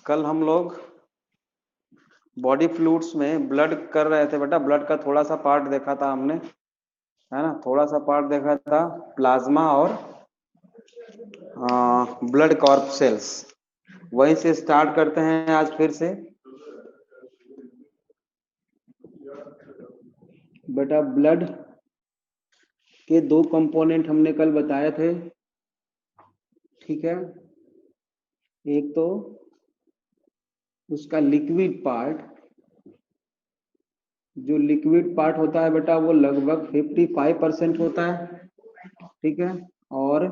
कल हम लोग बॉडी फ्लूइड्स में ब्लड कर रहे थे बेटा। ब्लड का थोड़ा सा पार्ट देखा था हमने, है ना। थोड़ा सा पार्ट देखा था प्लाज्मा और ब्लड कॉर्पसेल्स। वहीं से स्टार्ट करते हैं आज फिर से बेटा। ब्लड के दो कंपोनेंट हमने कल बताए थे, ठीक है। एक तो उसका लिक्विड पार्ट, जो लिक्विड पार्ट होता है बेटा वो लगभग 55% होता है, ठीक है। और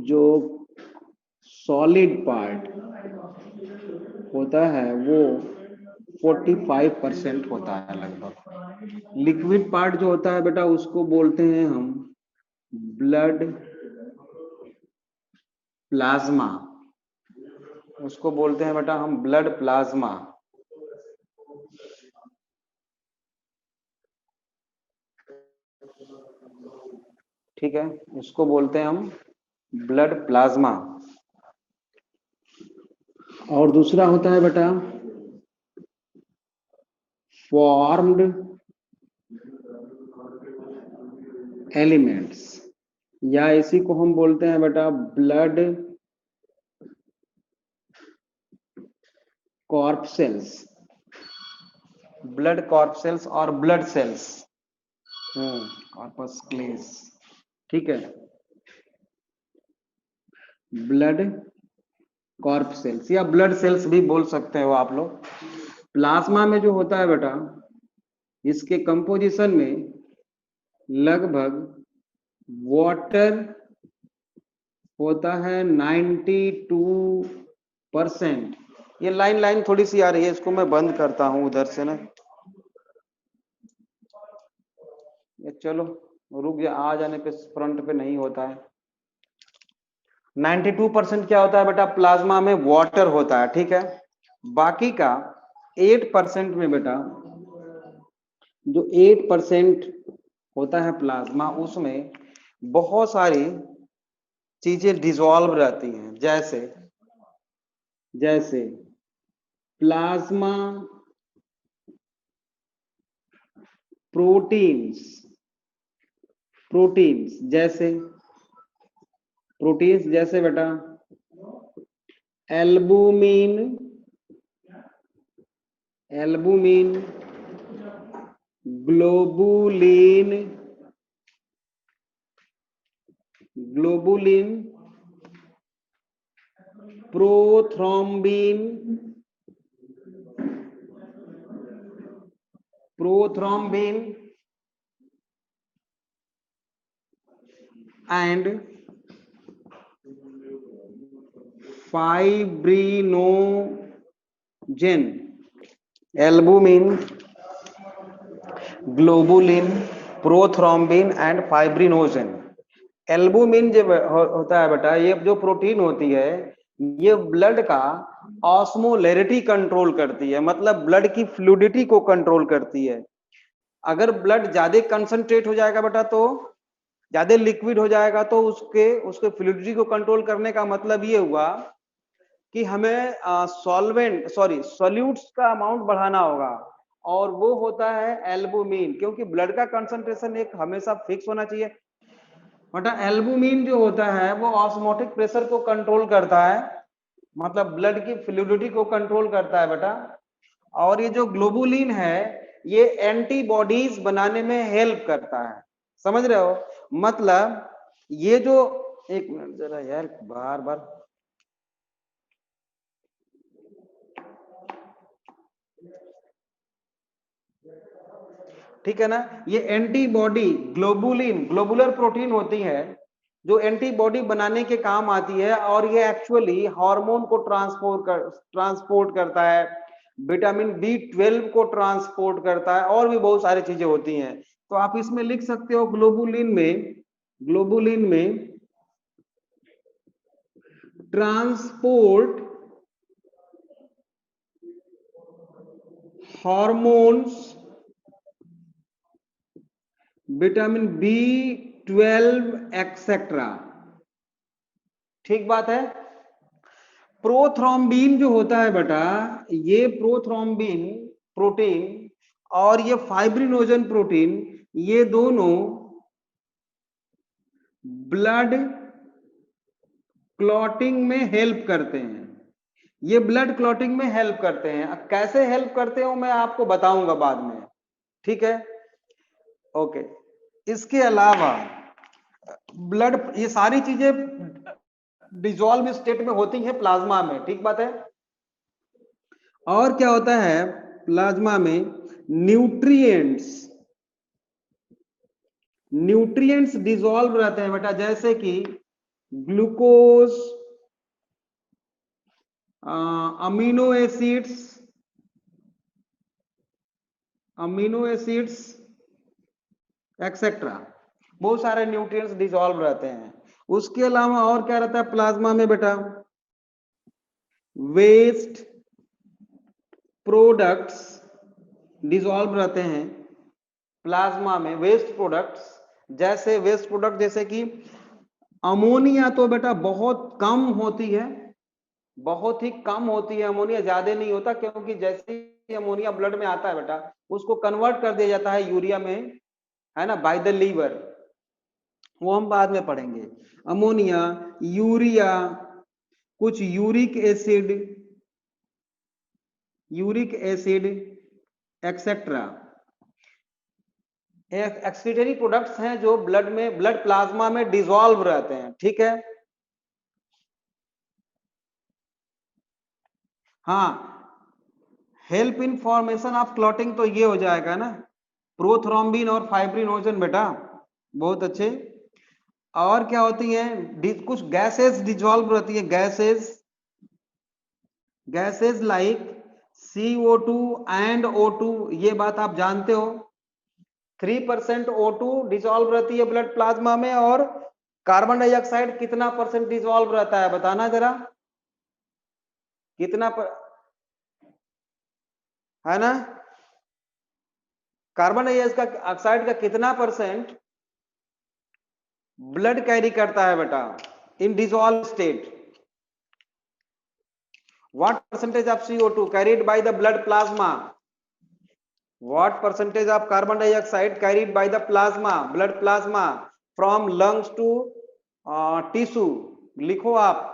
जो सॉलिड पार्ट होता है वो 45% होता है लगभग। लिक्विड पार्ट जो होता है बेटा उसको बोलते हैं हम ब्लड प्लाज्मा। उसको बोलते हैं बेटा हम ब्लड प्लाज्मा, ठीक है। उसको बोलते हैं हम ब्लड प्लाज्मा। और दूसरा होता है बेटा फॉर्म्ड एलिमेंट्स, या इसी को हम बोलते हैं बेटा ब्लड कॉर्पसेल्स। ब्लड कॉर्पसेल्स और ब्लड सेल्स, कॉर्पस्क्लेस, ठीक है। ब्लड कॉर्पसेल्स या ब्लड सेल्स भी बोल सकते हो आप लोग। प्लाज्मा में जो होता है बेटा, इसके कंपोजिशन में लगभग वाटर होता है 92%। ये लाइन लाइन थोड़ी सी आ रही है, इसको मैं बंद करता हूं उधर से ना। ये चलो रुक जा, आ जाने पे फ्रंट पे नहीं होता है। 92% क्या होता है बेटा, प्लाज्मा में वाटर होता है, ठीक है। बाकी का 8% में बेटा, जो 8% होता है प्लाज्मा, उसमें बहुत सारी चीजें डिसॉल्व रहती हैं। जैसे जैसे प्लाज्मा प्रोटीन्स, जैसे प्रोटीन्स जैसे बेटा albumin, globulin, prothrombin, and fibrinogen. Albumin, globulin, prothrombin and fibrinogen. Albumin जो होता है बेटा, ये जो प्रोटीन होती है, ये ब्लड का ऑस्मोलैरिटी कंट्रोल करती है, मतलब ब्लड की फ्लूइडिटी को कंट्रोल करती है। अगर ब्लड ज्यादा कंसंट्रेट हो जाएगा बेटा, तो ज्यादा लिक्विड हो जाएगा, तो उसके फ्लूइडिटी को कंट्रोल करने का मतलब ये हुआ कि हमें सॉल्यूट्स का अमाउंट बढ़ाना होगा, और वो होता है एल्बुमिन। क्योंकि ब्लड का कंसंट्रेशन एक हमेशा फिक्स होना चाहिए बेटा। एल्बुमिन जो होता है वो ऑस्मोटिक प्रेशर को कंट्रोल करता है, मतलब ब्लड की फ्लूइडिटी को कंट्रोल करता है बेटा। और ये जो ग्लोबुलिन है, ये एंटीबॉडीज बनाने में हेल्प करता है, समझ रहे हो। मतलब ये जो, एक मिनट जरा यार, बार बार ठीक है ना। ये एंटीबॉडी ग्लोबुलर प्रोटीन होती है, जो एंटीबॉडी बनाने के काम आती है। और ये एक्चुअली हार्मोन को ट्रांसपोर्ट करता है, विटामिन B12 को ट्रांसपोर्ट करता है, और भी बहुत सारी चीजें होती हैं। तो आप इसमें लिख सकते हो ग्लोबुलिन में transport hormones, vitamin B12 etcetera, ठीक बात है। प्रोथ्रोम्बिन जो होता है बेटा, ये प्रोथ्रोम्बिन प्रोटीन और ये फाइब्रिनोजन प्रोटीन, ये दोनों ब्लड क्लॉटिंग में हेल्प करते हैं। ये ब्लड क्लॉटिंग में हेल्प करते हैं। कैसे हेल्प करते हो मैं आपको बताऊंगा बाद में, ठीक है? ओके। इसके अलावा ब्लड, ये सारी चीजें डिसॉल्व स्टेट में होती हैं प्लाज्मा में, ठीक बात है? और क्या होता है प्लाज्मा में? न्यूट्रिएंट्स डिसॉल्व रहते हैं बेटा, जैसे कि ग्लूकोज, अमीनो एसिड्स एक्सेट्रा, बहुत सारे न्यूट्रिएंट्स डिसॉल्व रहते हैं। उसके अलावा और क्या रहता है प्लाज्मा में बेटा? वेस्ट प्रोडक्ट्स डिसॉल्व रहते हैं प्लाज्मा में। वेस्ट प्रोडक्ट्स जैसे कि अमोनिया तो बेटा बहुत कम होती है, बहुत ही कम होती है अमोनिया, ज्यादा नहीं होता, क्योंकि जैसे ही अमोनिया ब्लड में आता है बेटा, उसको कन्वर्ट कर दिया जाता है यूरिया में, है ना, बाय द लीवर। वो हम बाद में पढ़ेंगे। अमोनिया, यूरिया, कुछ uric acid etcetera excretory products हैं जो ब्लड प्लाज्मा में डिसॉल्व रहते हैं, ठीक है? हाँ, help in formation of clotting तो ये हो जाएगा ना, प्रोथ्रोम्बिन और फाइब्रिनोजन बेटा, बहुत अच्छे। और क्या होती हैं? कुछ गैसेस डिसॉल्व रहती है, gases like CO2 and O2, ये बात आप जानते हो। 3% O2 डिसॉल्व रहती है ब्लड प्लाज्मा में, और कार्बन डाइऑक्साइड कितना परसेंट डिसॉल्व रहता है बताना जरा, कितना है ना? कार्बन डाइऑक्साइड का कितना परसेंट ब्लड कैरी करता है बेटा in dissolve state? What percentage of CO2 carried by the blood plasma? What percentage of carbon dioxide carried by the blood plasma from lungs to tissue? लिखो आप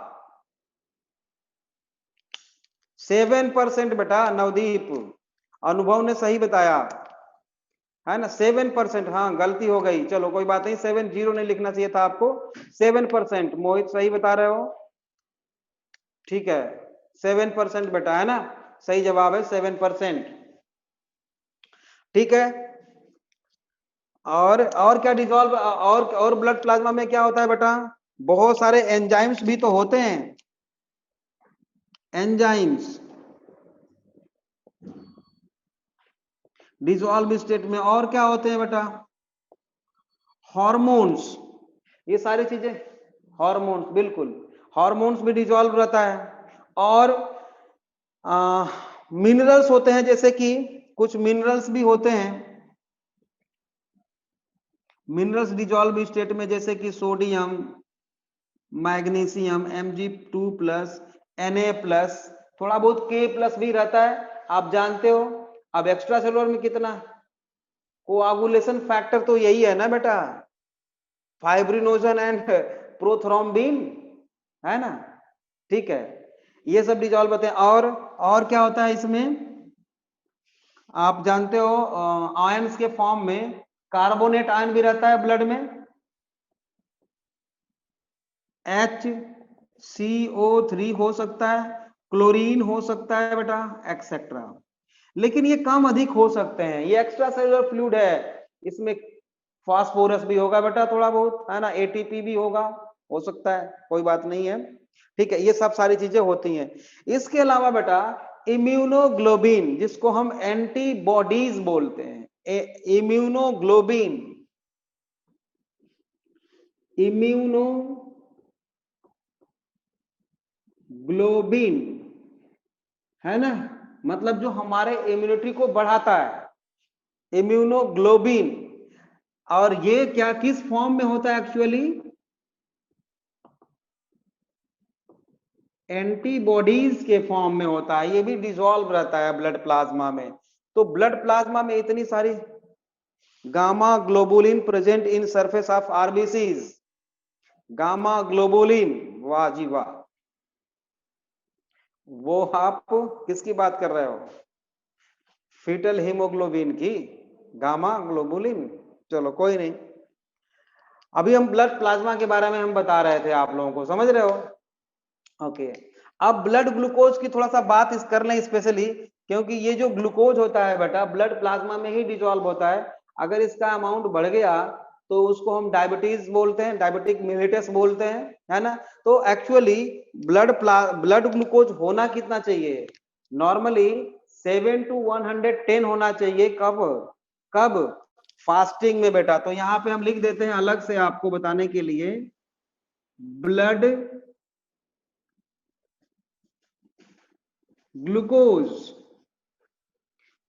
7% बेटा नवदीप, अनुभव ने सही बताया है ना, 7%। हाँ गलती हो गई, चलो कोई बात नहीं, 70 नहीं लिखना चाहिए था आपको, 7%। मोहित सही बता रहे हो, ठीक है, 7% बेटा, है ना, सही जवाब है 7%, ठीक है। और क्या डिसॉल्व, और ब्लड प्लाज्मा में क्या होता है बेटा? बहुत सारे एंजाइम्स भी तो होते हैं, एंजाइम्स डिसॉल्व स्टेट में। और क्या होते हैं बेटा? हार्मोन्स, ये सारी चीजें, हार्मोन्स, बिल्कुल, हार्मोन्स भी डिसॉल्व रहता है। और मिनरल्स होते हैं, जैसे कि कुछ मिनरल्स भी होते हैं, मिनरल्स डिसॉल्व स्टेट में, जैसे कि सोडियम, मैग्नीशियम, Mg2+, Na+, थोड़ा बहुत K+ भी रहता है, आप जानते हो। अब एक्स्ट्रा सेलुलर में कितना? कोआगुलेशन फैक्टर तो यही है ना बेटा, फाइब्रिनोजन एंड प्रोथ्रोम्बिन, है ना, ठीक है, ये सब डिसॉल्व होते हैं। और क्या होता है इसमें? आप जानते हो आयंस के फॉर्म में कार्बोनेट आयन भी रहता है ब्लड में, HCO3 हो सकता है, क्लोरीन हो सकता है बेटा, एक्सेट्रा। लेकिन ये कम अधिक हो सकते हैं, ये एक्स्ट्रा सेलुलर फ्लूइड है, इसमें फास्फोरस भी होगा बेटा थोड़ा बहुत, है ना, ATP भी होगा, हो सकता है, कोई बात नहीं है, ठीक है, ये सब सारी चीजें होती हैं। इसके अलावा बेटा इम्यूनोग्लोबिन, जिसको हम एंटीबॉडीज बोलते हैं, इम्यूनोग्लोबिन है ना, मतलब जो हमारे इम्यूनिटी को बढ़ाता है, इम्यूनोग्लोबिन। और ये क्या किस फॉर्म में होता है एक्चुअली? एंटीबॉडीज के फॉर्म में होता है, ये भी डिसॉल्व रहता है ब्लड प्लाज्मा में। तो ब्लड प्लाज्मा में इतनी सारी gamma globulin present in surface of RBCs, gamma globulin, वाह जी वाह। वो आप किसकी बात कर रहे हो? फीटल हीमोग्लोबिन की, गामा ग्लोबुलिन। चलो कोई नहीं, अभी हम ब्लड प्लाज्मा के बारे में हम बता रहे थे, आप लोगों को समझ रहे हो? ओके, अब ब्लड ग्लूकोज की थोड़ा सा बात इस कर लें स्पेशली, क्योंकि ये जो ग्लूकोज होता है बेटा ब्लड प्लाज्मा में ही डिसॉल्व होता है। अगर इसका अमाउंट बढ़ गया तो उसको हम डायबिटीज बोलते हैं, डायबिटिक मिलिटस बोलते हैं, है ना। तो एक्चुअली ब्लड ग्लूकोज होना कितना चाहिए? नॉर्मली 7 to 110 होना चाहिए। कब कब? फास्टिंग में बेटा। तो यहाँ पे हम लिख देते हैं अलग से आपको बताने के लिए, ब्लड ग्लूकोज,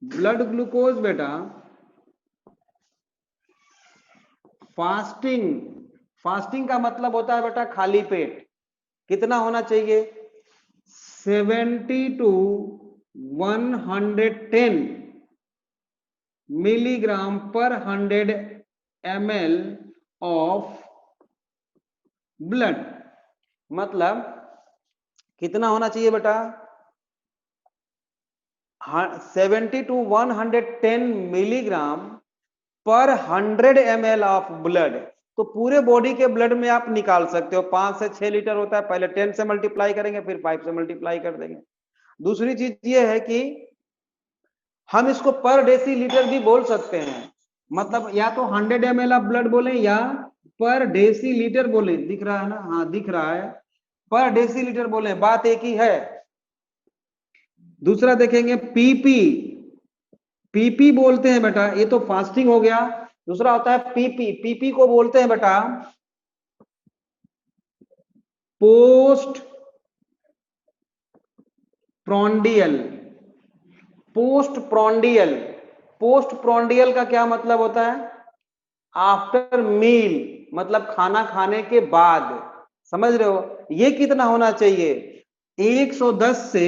ब्लड ग्लूकोज बेटा फास्टिंग, फास्टिंग का मतलब होता है बेटा खाली पेट। कितना होना चाहिए? 70 to 110 मिलीग्राम पर 100 ml ऑफ ब्लड। मतलब कितना होना चाहिए बेटा? 70 to 110 मिलीग्राम पर 100 ml ऑफ ब्लड। तो पूरे बॉडी के ब्लड में आप निकाल सकते हो, 5 से 6 लीटर होता है। पहले 10 से मल्टीप्लाई करेंगे, फिर 5 से मल्टीप्लाई कर देंगे। दूसरी चीज ये है कि हम इसको पर डेसीलीटर भी बोल सकते हैं, मतलब या तो 100 ml ऑफ ब्लड बोले या पर डेसीलीटर बोले। दिख रहा है ना? हाँ दिख रहा है, पर डेसीलीटर बोले, बात एक ही है। दूसरा देखेंगे पीपी, पीपी बोलते हैं बेटा, ये तो फास्टिंग हो गया। दूसरा होता है पीपी, पीपी को बोलते हैं बेटा पोस्ट प्रॉन्डियल, पोस्ट प्रॉन्डियल। पोस्ट प्रॉन्डियल का क्या मतलब होता है? आफ्टर मील, मतलब खाना खाने के बाद। समझ रहे हो? ये कितना होना चाहिए? 110 से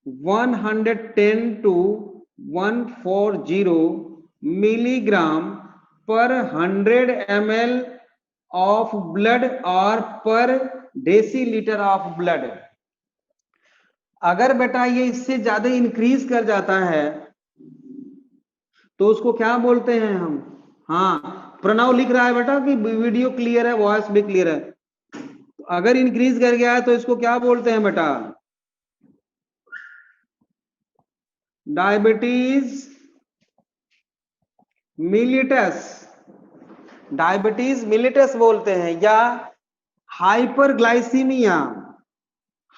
110 टू 140 मिलीग्राम पर 100 ml ऑफ ब्लड और पर डेसीलीटर ऑफ ब्लड। अगर बेटा ये इससे ज्यादा इंक्रीज कर जाता है तो उसको क्या बोलते हैं हम? हाँ, प्रणव लिख रहा है बेटा कि वीडियो क्लियर है, वॉइस भी क्लियर है। तो अगर इंक्रीज कर गया है तो इसको क्या बोलते हैं बेटा? डायबिटीज मिलिटस, डायबिटीज मिलिटस बोलते हैं, या हाइपरग्लाइसीमिया,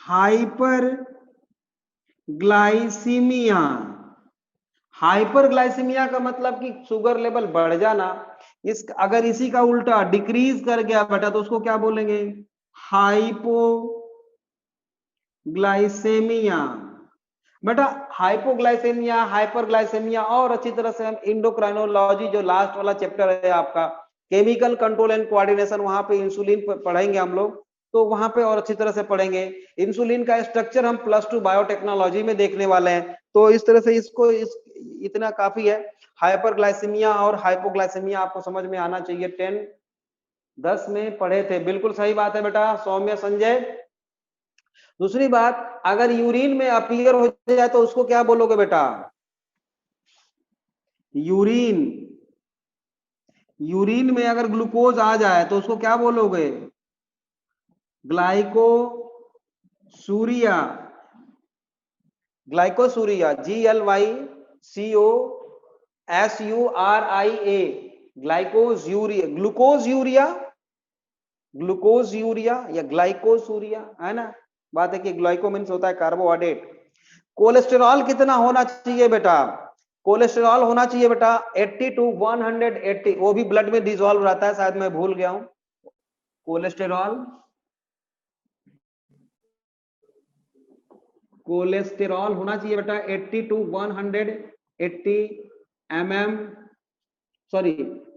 हाइपरग्लाइसीमिया। हाइपरग्लाइसीमिया का मतलब कि शुगर लेवल बढ़ जाना। इस अगर इसी का उल्टा डिक्रीज कर गया बेटा तो उसको क्या बोलेंगे? हाइपोग्लाइसेमिया। बेटा हाइपोग्लाइसेमिया, हाइपरग्लाइसेमिया और अच्छी तरह से हम इंडोक्राइनोलॉजी जो लास्ट वाला चैप्टर है आपका, केमिकल कंट्रोल एंड कोऑर्डिनेशन, वहां पे इंसुलिन पढ़ेंगे हम लोग। तो वहां पे और अच्छी तरह से पढ़ेंगे। इंसुलिन का स्ट्रक्चर हम +2 बायोटेक्नोलॉजी में देखने वाले हैं। तो इस तरह से इसको इतना काफी है। हाइपरग्लाइसेमिया और हाइपोग्लाइसेमिया आपको समझ में आना चाहिए। 10 में पढ़े थे, बिल्कुल सही बात है बेटा सौम्य संजय। दूसरी बात, अगर यूरिन में अपीयर हो जाए तो उसको क्या बोलोगे बेटा? यूरिन, यूरिन में अगर ग्लूकोज आ जाए तो उसको क्या बोलोगे? Glycosuria, glycosuria, GLYCOSURIA, glycose urea, glucose urea, glucose urea या ग्लाइकोसूरिया, है ना। बात है कि ग्लाइको मीन्स होता है कार्बोहाइड्रेट। कोलेस्टेरॉल कितना होना चाहिए बेटा? कोलेस्टेरॉल होना चाहिए बेटा 80 to 180, वो भी ब्लड में डिसॉल्व रहता है, शायद मैं भूल गया हूं। कोलेस्टेरॉल, कोलेस्टेरॉल होना चाहिए बेटा 80 to 180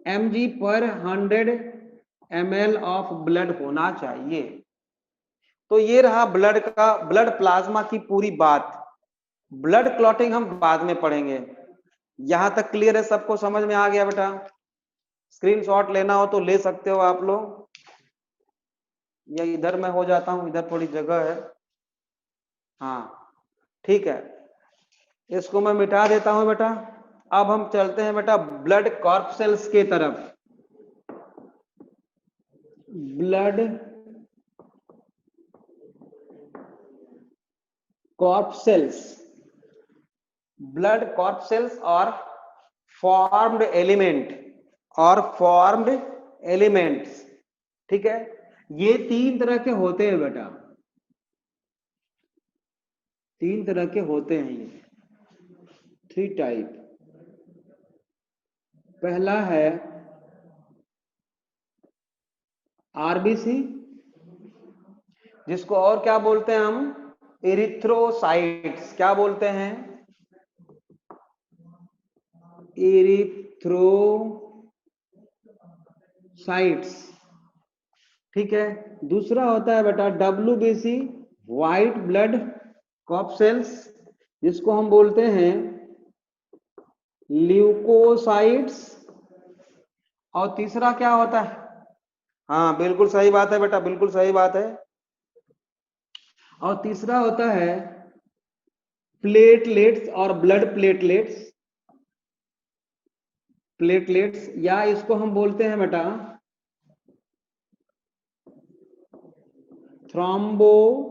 mg पर 100 ml ऑफ ब्लड होना चाहिए। तो ये रहा ब्लड का, ब्लड प्लाज्मा की पूरी बात। ब्लड क्लॉटिंग हम बाद में पढ़ेंगे। यहां तक क्लियर है? सबको समझ में आ गया बेटा? स्क्रीनशॉट लेना हो तो ले सकते हो आप लोग, या इधर मैं हो जाता हूं, इधर थोड़ी जगह है। हाँ ठीक है, इसको मैं मिटा देता हूं बेटा। अब हम चलते हैं बेटा ब्लड कॉर्पसेल्स की तरफ। ब्लड कॉर्पसेल्स, ब्लड कॉर्पसेल्स और फॉर्म्ड एलिमेंट, और फॉर्म्ड एलिमेंट्स। ठीक है, ये तीन तरह के होते हैं बेटा, तीन तरह के होते हैं ये, 3 टाइप। पहला है आरबीसी, जिसको और क्या बोलते हैं हम? इरिथ्रोसाइट्स। क्या बोलते हैं? इरिथ्रोसाइट्स। ठीक है। दूसरा होता है बेटा WBC, व्हाइट ब्लड कॉर्पसेल्स, जिसको हम बोलते हैं ल्यूकोसाइट्स। और तीसरा क्या होता है? हाँ बिल्कुल सही बात है बेटा, बिल्कुल सही बात है। और तीसरा होता है प्लेटलेट्स और ब्लड प्लेटलेट्स, प्लेटलेट्स, या इसको हम बोलते हैं बेटा थ्रोम्बोसाइट्स।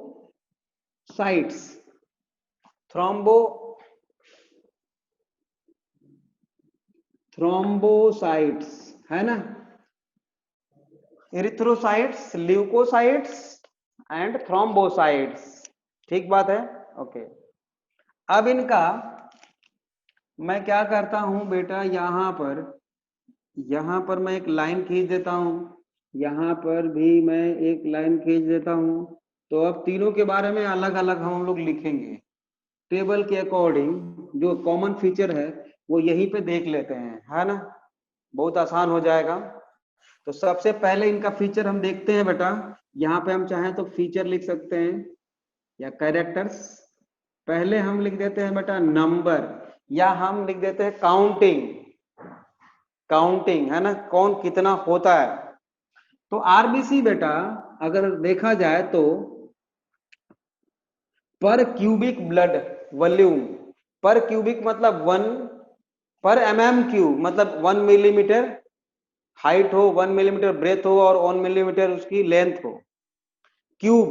थ्रोम्बोसाइट्स है ना, इरिथ्रोसाइट्स, ल्यूकोसाइट्स एंड थ्रोम्बोसाइट्स। ठीक बात है, ओके। अब इनका मैं क्या करता हूं बेटा, यहां पर मैं एक लाइन खींच देता हूं, यहां पर भी मैं एक लाइन खींच देता हूं। तो अब तीनों के बारे में अलग अलग हम लोग लिखेंगे, टेबल के अकॉर्डिंग। जो कॉमन फीचर है वो यहीं पे देख लेते हैं, है ना, बहुत आसान हो जाएगा। तो सबसे पहले इनका फीचर हम देखते हैं बेटा। यहाँ पे हम चाहें तो फीचर लिख सकते हैं या कैरेक्टर्स। पहले हम लिख देते हैं बेटा नंबर, या हम लिख देते हैं काउंटिंग। काउंटिंग है ना, कौन कितना होता है। तो आरबीसी बेटा अगर देखा जाए तो पर क्यूबिक ब्लड वॉल्यूम, पर क्यूबिक मतलब 1, पर mm³ मतलब 1 मिलीमीटर हाइट हो, 1 मिलीमीटर ब्रेथ हो और 1 मिलीमीटर उसकी लेंथ हो, क्यूब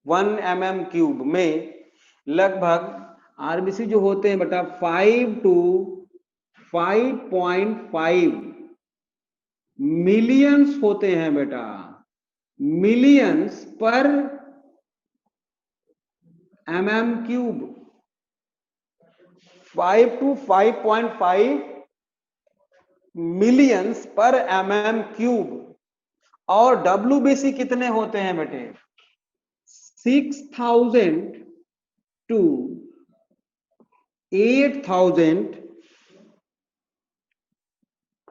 1 mm³ में लगभग आरबीसी जो होते हैं बेटा 5 to 5.5 मिलियंस होते हैं बेटा, मिलियंस पर mm³। 5 to 5.5 मिलियंस पर mm³। और WBC कितने होते हैं बेटे? 6,000 to 8,000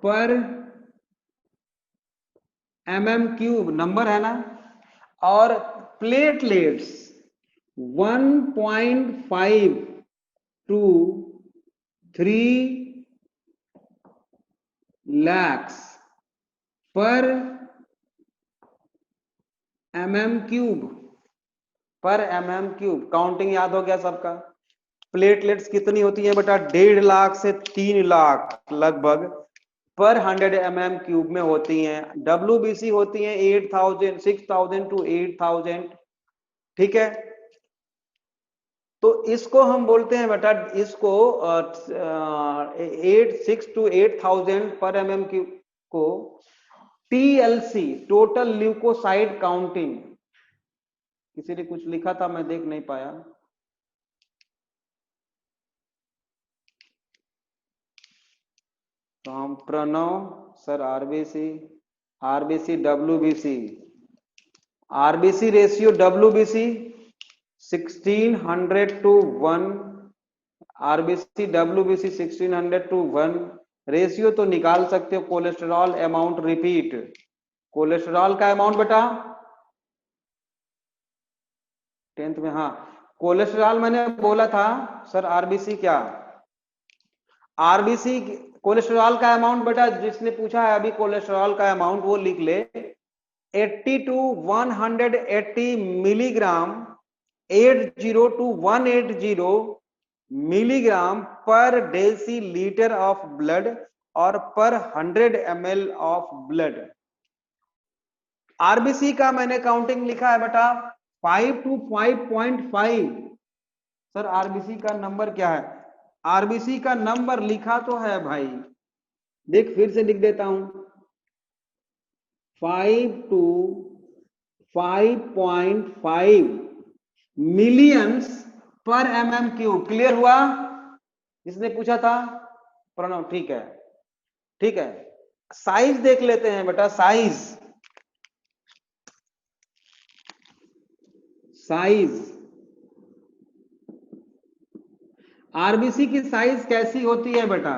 पर mm³, नंबर है ना। और प्लेटलेट्स 1.5 to 3 lakhs पर mm³, पर mm³। काउंटिंग याद हो गया सबका? प्लेटलेट्स कितनी होती है बेटा? 1.5 लाख से 3 लाख लगभग पर 100 mm³ में होती हैं। WBC होती हैं 8,000, 6,000 to 8,000। ठीक है, तो इसको हम बोलते हैं बेटा, इसको 6 to 8,000 पर mm³ को TLC, टोटल ल्यूकोसाइट काउंटिंग। किसी ने कुछ लिखा था, मैं देख नहीं पाया। तो हम Pranav sir, RBC WBC, RBC ratio WBC 1600 to 1, RBC WBC 1600 to 1। Ratio तो निकाल सकते हो। कोलेस्ट्रॉल अमाउंट रिपीट, कोलेस्ट्रॉल का अमाउंट बेटा 10th में, हाँ कोलेस्ट्रॉल मैंने बोला था सर, आरबीसी क्या, आरबीसी कोलेस्ट्रॉल का अमाउंट, बेटा जिसने पूछा है अभी कोलेस्ट्रॉल का अमाउंट वो लिख ले, 80 to 180 मिलीग्राम, 80 to 180 मिलीग्राम पर डेसीलीटर ऑफ ब्लड और पर 100 ml ऑफ ब्लड। आरबीसी का मैंने काउंटिंग लिखा है बेटा 5 to 5.5। सर आरबीसी का नंबर क्या है, आरबीसी का नंबर लिखा तो है भाई, देख फिर से लिख देता हूं, 5 to 5.5 मिलियंस पर mm³। क्लियर हुआ, जिसने पूछा था प्रणव, ठीक है ठीक है। साइज देख लेते हैं बेटा, साइज आरबीसी की साइज कैसी होती है बेटा,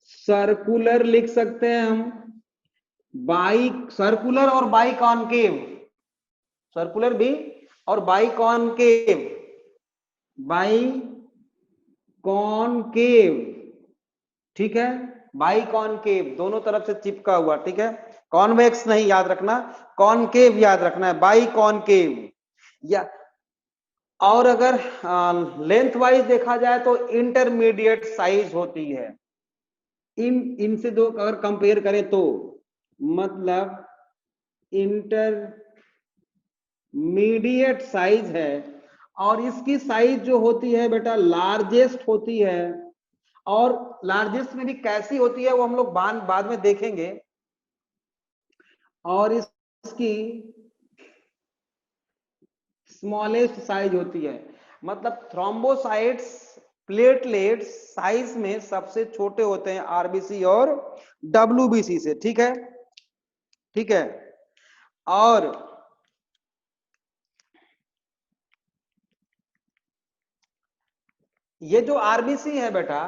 सर्कुलर लिख सकते हैं हम, बाई सर्कुलर और बाई कॉनकेव, सर्कुलर भी और बाई कॉनकेव, बाई कॉनकेव, ठीक है, बाई कॉनकेव दोनों तरफ से चिपका हुआ, ठीक है, कॉन्वेक्स नहीं याद रखना, कॉनकेव याद रखना है, बाई कॉनकेव। या और अगर लेंथ वाइज देखा जाए तो इंटरमीडिएट साइज होती है, इनसे दो अगर कंपेयर करें तो, मतलब इंटरमीडिएट साइज है, और इसकी साइज जो होती है बेटा लार्जेस्ट होती है, और लार्जेस्ट में भी कैसी होती है वो हम लोग बाद में देखेंगे, और इसकी स्मॉलेस्ट साइज होती है, मतलब थ्रोम्बोसाइट्स प्लेटलेट्स साइज में सबसे छोटे होते हैं आरबीसी और डब्ल्यूबीसी से, ठीक है ठीक है। और ये जो आरबीसी है बेटा,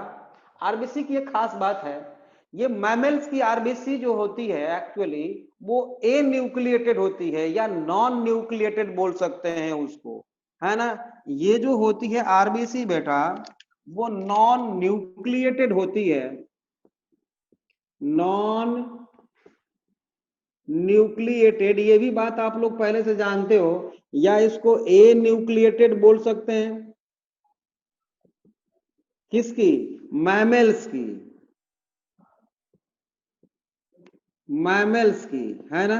आरबीसी की एक खास बात है, ये मैमल्स की आरबीसी जो होती है एक्चुअली वो ए न्यूक्लिएटेड होती है, या नॉन न्यूक्लिएटेड बोल सकते हैं उसको, है ना। ये जो होती है आरबीसी बेटा वो नॉन न्यूक्लिएटेड होती है, नॉन न्यूक्लिएटेड, ये भी बात आप लोग पहले से जानते हो, या इसको ए न्यूक्लिएटेड बोल सकते हैं, किसकी, मैमल्स की, मैमल्स की, है ना।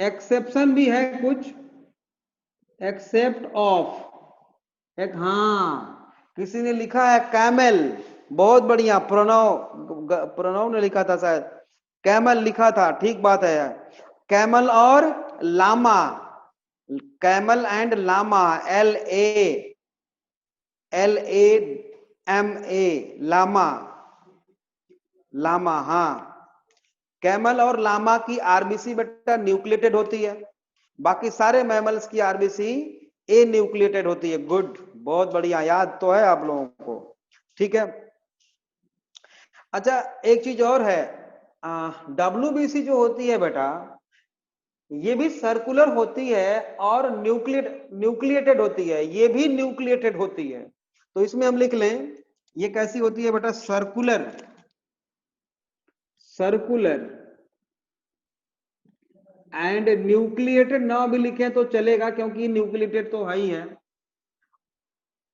एक्सेप्शन भी है कुछ, एक्सेप्ट ऑफ एक, हाँ किसी ने लिखा है कैमल, बहुत बढ़िया, प्रणव ने लिखा था शायद, कैमल लिखा था, ठीक बात है, कैमल और llama, camel and llama, LAMA, llama, llama, हाँ कैमल और लामा की आरबीसी बेटा न्यूक्लिएटेड होती है, बाकी सारे मैमल्स की आरबीसी ए न्यूक्लिएटेड होती है। गुड, बहुत बढ़िया, याद तो है आप लोगों को, ठीक है। अच्छा एक चीज और है, डब्ल्यूबीसी जो होती है बेटा ये भी सर्कुलर होती है और न्यूक्लिएटेड होती है, ये भी न्यूक्लिएटेड होती है, तो इसमें हम लिख लें ये कैसी होती है बेटा, सर्कुलर, सर्कुलर एंड न्यूक्लिएटेड ना भी लिखें तो चलेगा क्योंकि न्यूक्लिएटेड तो है ही है।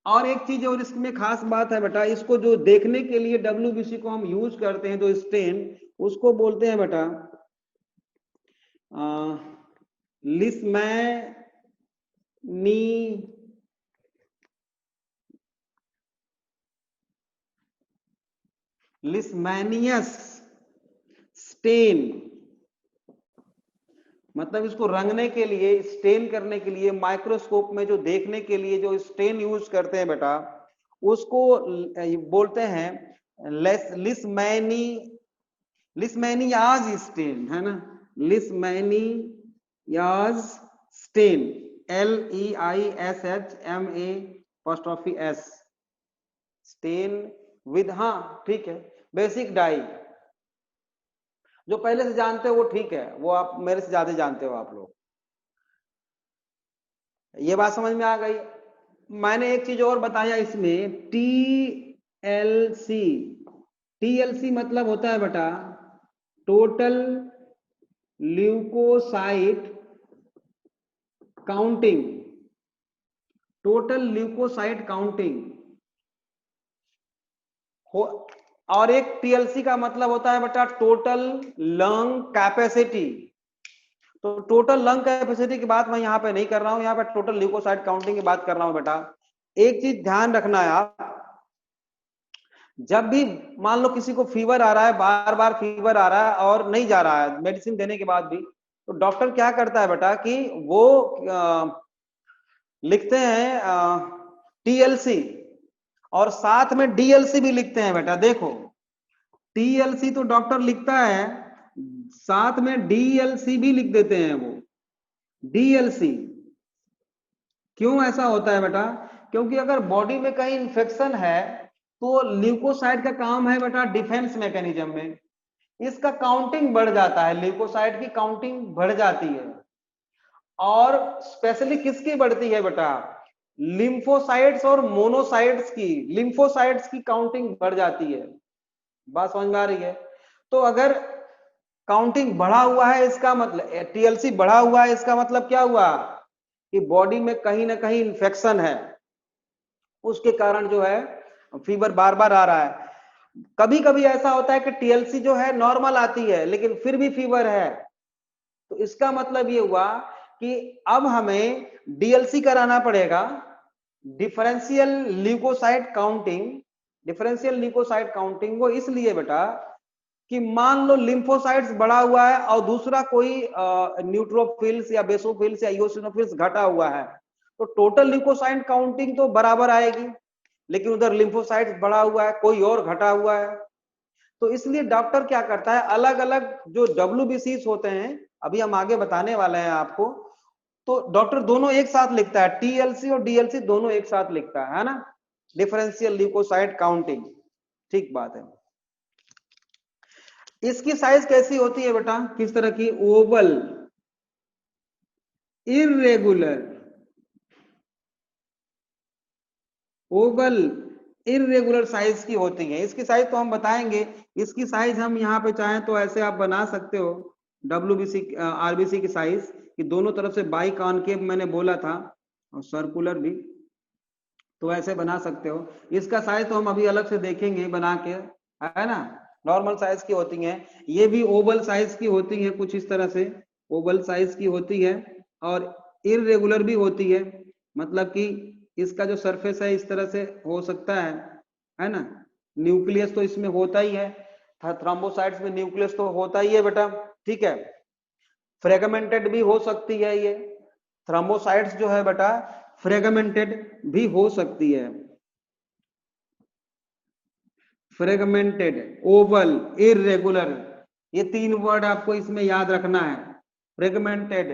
और एक चीज और इसमें खास बात है बेटा, इसको जो देखने के लिए डब्ल्यूबीसी को हम यूज करते हैं जो स्टेन, उसको बोलते हैं बेटा लिस्मैनियस स्टेन, मतलब इसको रंगने के लिए, स्टेन करने के लिए, माइक्रोस्कोप में जो देखने के लिए जो स्टेन यूज करते हैं बेटा उसको बोलते हैं लिस्मैनियाज स्टेन, है ना, लिस्मैनियाज स्टेन, LEISHMA स्टेन विद, हाँ ठीक है, बेसिक डाई, जो पहले से जानते हो वो ठीक है, वो आप मेरे से ज्यादा जानते हो आप लोग। ये बात समझ में आ गई। मैंने एक चीज और बताया इसमें, टीएलसी। टीएलसी मतलब होता है बेटा total leucocyte counting. Total leucocyte counting हो। और एक टीएलसी का मतलब होता है बेटा टोटल लंग कैपेसिटी। तो टोटल लंग कैपेसिटी की बात मैं यहाँ पे नहीं कर रहा हूं, यहाँ पे टोटल ल्यूकोसाइट काउंटिंग की बात कर रहा हूं बेटा। एक चीज ध्यान रखना है आप, जब भी मान लो किसी को फीवर आ रहा है, बार बार फीवर आ रहा है और नहीं जा रहा है मेडिसिन देने के बाद भी, तो डॉक्टर क्या करता है बेटा कि वो लिखते हैं टीएलसी और साथ में डीएलसी भी लिखते हैं बेटा। देखो टीएलसी तो डॉक्टर लिखता है, साथ में डीएलसी भी लिख देते हैं वो। डीएलसी क्यों ऐसा होता है बेटा? क्योंकि अगर बॉडी में कहीं इंफेक्शन है तो ल्यूकोसाइट का काम है बेटा डिफेंस मैकेनिज्म में, इसका काउंटिंग बढ़ जाता है, ल्यूकोसाइट की काउंटिंग बढ़ जाती है। और स्पेशली किसकी बढ़ती है बेटा? लिम्फोसाइट्स और मोनोसाइट्स की, लिम्फोसाइट्स की काउंटिंग बढ़ जाती है। बात समझ में आ रही है? तो अगर काउंटिंग बढ़ा हुआ है इसका मतलब, टीएलसी बढ़ा हुआ है इसका मतलब क्या हुआ कि बॉडी में कहीं ना कहीं इंफेक्शन है, उसके कारण जो है फीवर बार बार आ रहा है। कभी कभी ऐसा होता है कि टीएलसी जो है नॉर्मल आती है लेकिन फिर भी फीवर है, तो इसका मतलब ये हुआ कि अब हमें डीएलसी कराना पड़ेगा, differential leucocyte counting. Differential leucocyte counting वो इसलिए बेटा कि मान लो लिम्फोसाइट्स बढ़ा हुआ है और दूसरा कोई न्यूट्रोफिल्स या बेसोफिल्स या इओसिनोफिल्स घटा हुआ है, तो टोटल ल्यूकोसाइट काउंटिंग तो बराबर आएगी, लेकिन उधर लिम्फोसाइट्स बढ़ा हुआ है, कोई और घटा हुआ है। तो इसलिए डॉक्टर क्या करता है, अलग अलग जो डब्ल्यूबीसीज होते हैं, अभी हम आगे बताने वाले हैं आपको, तो डॉक्टर दोनों एक साथ लिखता है, टीएलसी और डीएलसी दोनों एक साथ लिखता है ना, डिफरेंशियल ल्यूकोसाइट काउंटिंग। ठीक बात है। इसकी साइज कैसी होती है बेटा? किस तरह की? Oval, irregular, Oval irregular size की होती है। इसकी साइज तो हम बताएंगे, इसकी साइज हम यहाँ पे चाहें तो ऐसे आप बना सकते हो, डब्ल्यूबीसी आरबीसी की साइज कि दोनों तरफ से बाई कॉनकेव मैंने बोला था, और सर्कुलर भी, तो ऐसे बना सकते हो। इसका साइज तो हम अभी अलग से देखेंगे बना के, है ना। नॉर्मल साइज की होती हैं, ये भी ओवल साइज की होती हैं, कुछ इस तरह से ओवल साइज की होती है, और इरेगुलर भी होती है, मतलब कि इसका जो सरफेस है इस तरह से हो सकता है ना। न्यूक्लियस तो इसमें होता ही है, थ्रोम्बोसाइट्स में न्यूक्लियस तो होता ही है बेटा, ठीक है। फ्रेगमेंटेड भी हो सकती है ये, थ्रोम्बोसाइट्स जो है बेटा फ्रेगमेंटेड भी हो सकती है। फ्रेगमेंटेड, ओवल, इरेगुलर, ये तीन वर्ड आपको इसमें याद रखना है। फ्रेगमेंटेड,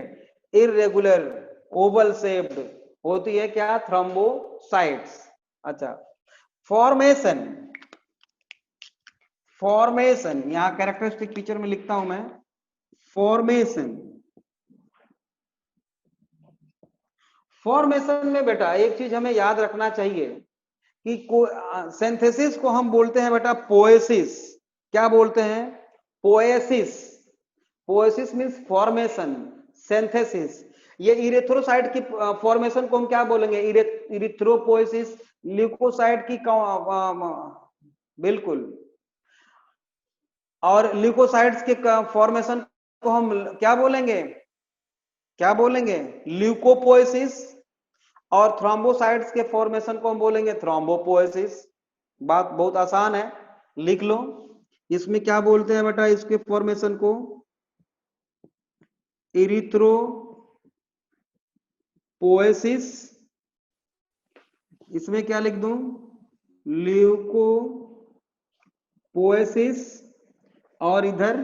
इरेगुलर, ओवल शेप्ड होती है क्या? थ्रोम्बोसाइट्स। अच्छा, फॉर्मेशन, फॉर्मेशन यहां कैरेक्टरिस्टिक फीचर में लिखता हूं मैं, फॉर्मेशन। फॉर्मेशन में बेटा एक चीज हमें याद रखना चाहिए कि सिंथेसिस को हम बोलते हैं बेटा पोएसिस। क्या बोलते हैं? पोएसिस। पोएसिस मींस फॉर्मेशन, सिंथेसिस। ये इरेथ्रोसाइट की फॉर्मेशन को हम क्या बोलेंगे? इरिथ्रोपोएसिस। ल्यूकोसाइट की बिल्कुल, और ल्यूकोसाइट्स के फॉर्मेशन को हम क्या बोलेंगे? क्या बोलेंगे? ल्यूकोपोएसिस। और थ्रोम्बोसाइट्स के फॉर्मेशन को हम बोलेंगे थ्रोम्बोपोएसिस। बात बहुत आसान है, लिख लो। इसमें क्या बोलते हैं बेटा इसके फॉर्मेशन को? इरिथ्रोपोएसिस। इसमें क्या लिख दूं? ल्यूकोपोएसिस। और इधर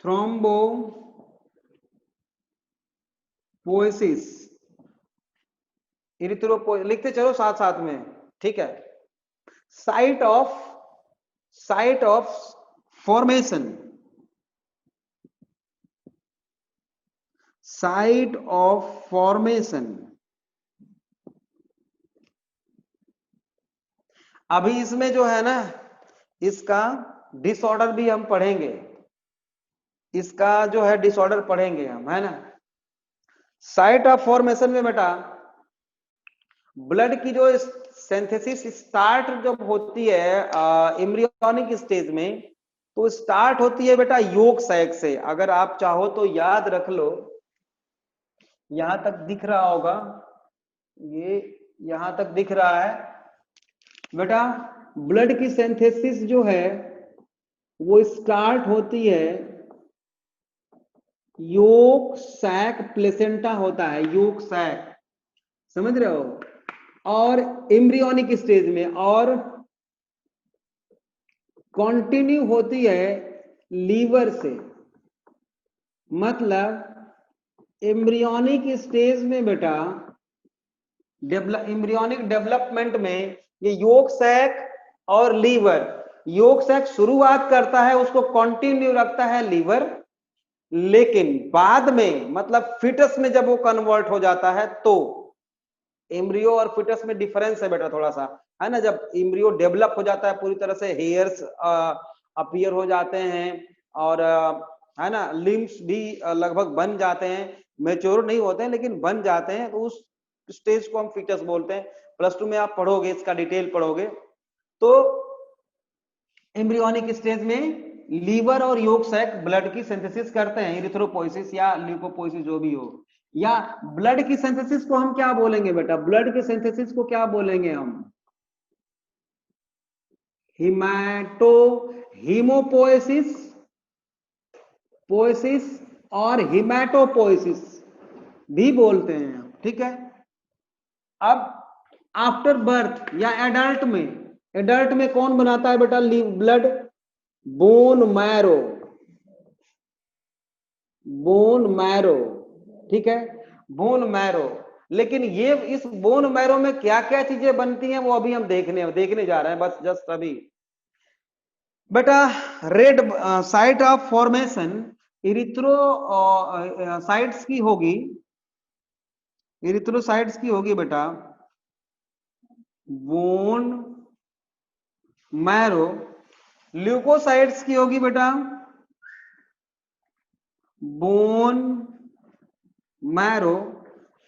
थ्रोम्बोपोएसिस। लिखते चलो साथ साथ में, ठीक है। Site of formation, site of formation. अभी इसमें जो है ना, इसका डिसऑर्डर भी हम पढ़ेंगे, इसका जो है डिसऑर्डर पढ़ेंगे हम, है ना। साइट ऑफ फॉर्मेशन में बेटा ब्लड की जो सिंथेसिस स्टार्ट जब होती है एम्ब्रियोनिक स्टेज में, तो स्टार्ट होती है बेटा योग सैक से। अगर आप चाहो तो याद रख लो, यहां तक दिख रहा होगा, ये यहां तक दिख रहा है बेटा। ब्लड की सिंथेसिस जो है वो स्टार्ट होती है, योग सैक प्लेसेंटा होता है, योग सैक, समझ रहे हो, और एम्ब्रियोनिक स्टेज में, और कंटिन्यू होती है लीवर से। मतलब एम्ब्रियोनिक स्टेज में बेटा, एम्ब्रियोनिक डेवलपमेंट में ये योग सैक और लीवर, योग सैक शुरुआत करता है, उसको कंटिन्यू रखता है लीवर, लेकिन बाद में मतलब फिटस में जब वो कन्वर्ट हो जाता है, तो एम्ब्रियो और फिटस में डिफरेंस है बेटा थोड़ा सा, है ना। जब एम्ब्रियो डेवलप हो जाता है पूरी तरह से, हेयर्स अपीयर हो जाते हैं, और है ना, लिम्स भी लगभग बन जाते हैं, मेच्योर नहीं होते हैं लेकिन बन जाते हैं, तो उस स्टेज को हम फिटस बोलते हैं। +2 में आप पढ़ोगे, इसका डिटेल पढ़ोगे। तो एम्ब्रियोनिक स्टेज में लीवर और योग सैक ब्लड की सिंथेसिस करते हैं, इरिथ्रोपोइसिस या ल्यूकोपोइसिस जो भी हो। या ब्लड की सिंथेसिस को हम क्या बोलेंगे बेटा, ब्लड के सिंथेसिस को क्या बोलेंगे हम, हिमैटो हीमोपोइसिस, पोइसिस और हिमैटोपोइसिस भी बोलते हैं, ठीक है। अब आफ्टर बर्थ या एडल्ट में, एडल्ट में कौन बनाता है बेटा blood, bone marrow, bone marrow, ठीक है, बोन मैरो। लेकिन ये इस बोन मैरो में क्या क्या चीजें बनती हैं वो अभी हम देखने जा रहे हैं, बस जस्ट अभी बेटा। Red site of formation erythro sites की होगी, इरिथ्रोसाइट्स की होगी बेटा बोन मैरो। ल्यूकोसाइट्स की होगी बेटा बोन मैरो,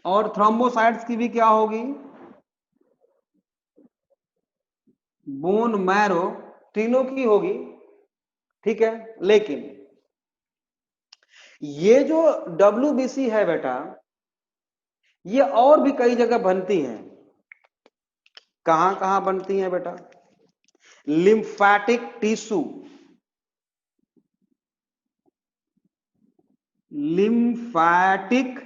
और थ्रोम्बोसाइट्स की भी क्या होगी, बोन मैरो, तीनों की होगी, ठीक है। लेकिन ये जो WBC है बेटा, ये और भी कई जगह बनती है। कहां कहां बनती है बेटा, lymphatic tissue, lymphatic